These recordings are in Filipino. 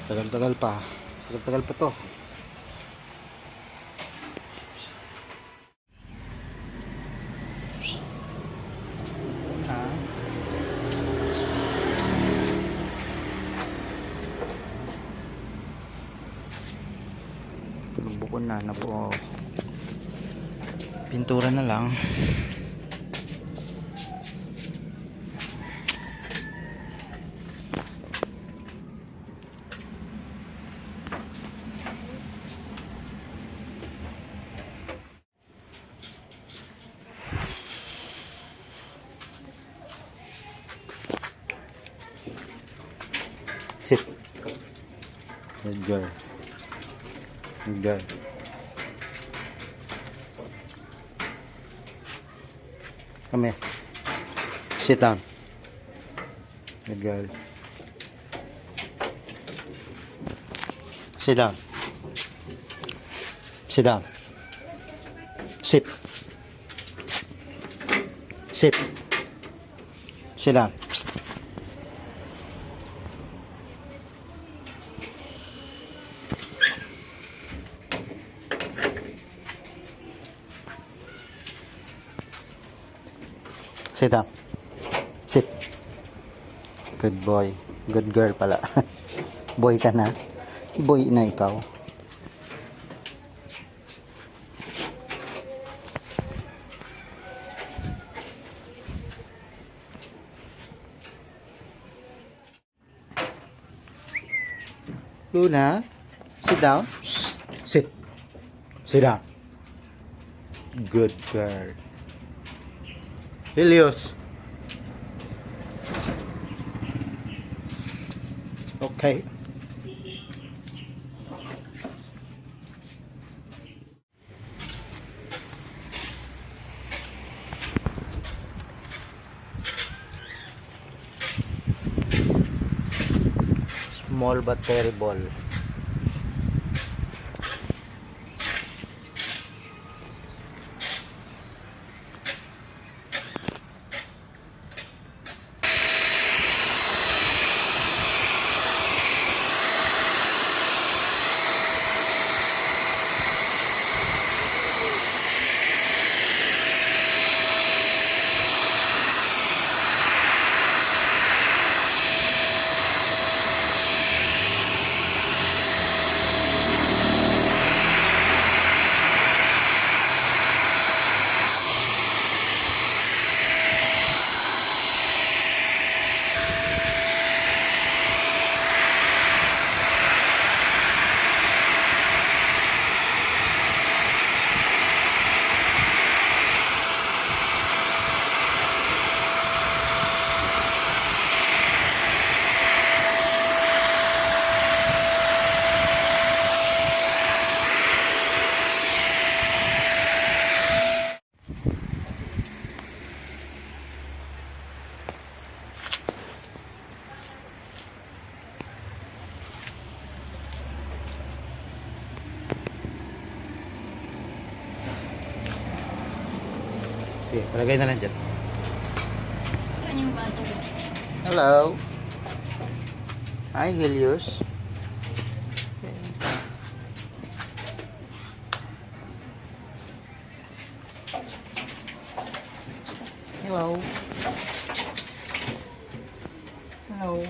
Tagal-tagal pa. Tagal-tagal pa to. Nabuko na, nabuo. Pintura na lang. Sit. Good girl. Good girl. Come here. Sit down. Good girl. Sit down. Sit down. Sit. Sit. Sit down. Sit down. Sit. Good boy. Good girl pala. Boy ka na. Boy na ikaw. Luna, sit down. Sit. Sit down. Good girl. Helios. Okay. Small but terrible. Sige, palagay na lang dyan. Saan yung bato? Hello. Hi, Helios. Hello. Hello.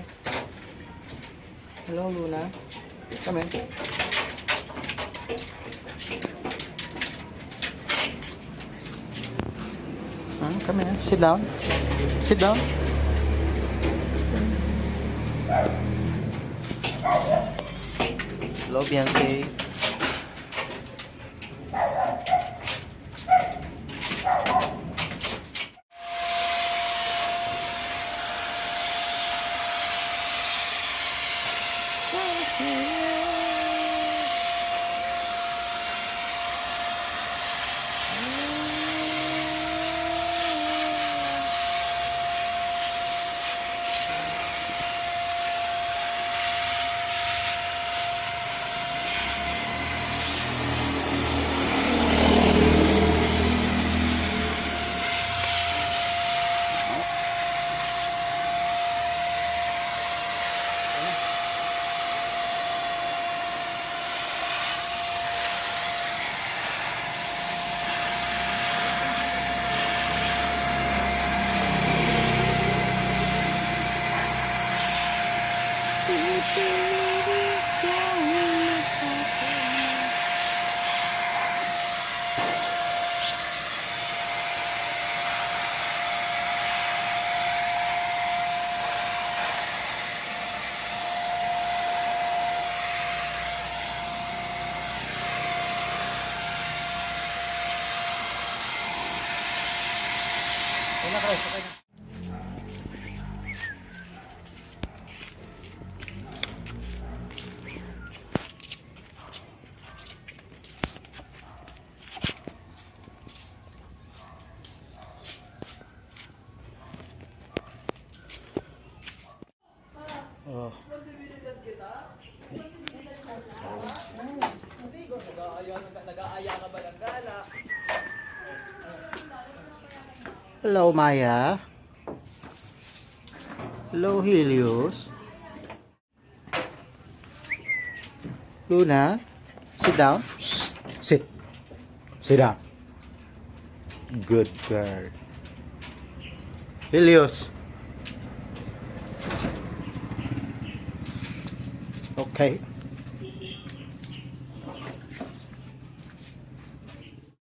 Hello, Luna. Come in. Come here. Sit down. Sit down. Hello, Bianca. Oh. Hello, Maya. Hello, Helios. Luna, sit down. Shh, sit. Sit down. Good girl. Helios. Okay.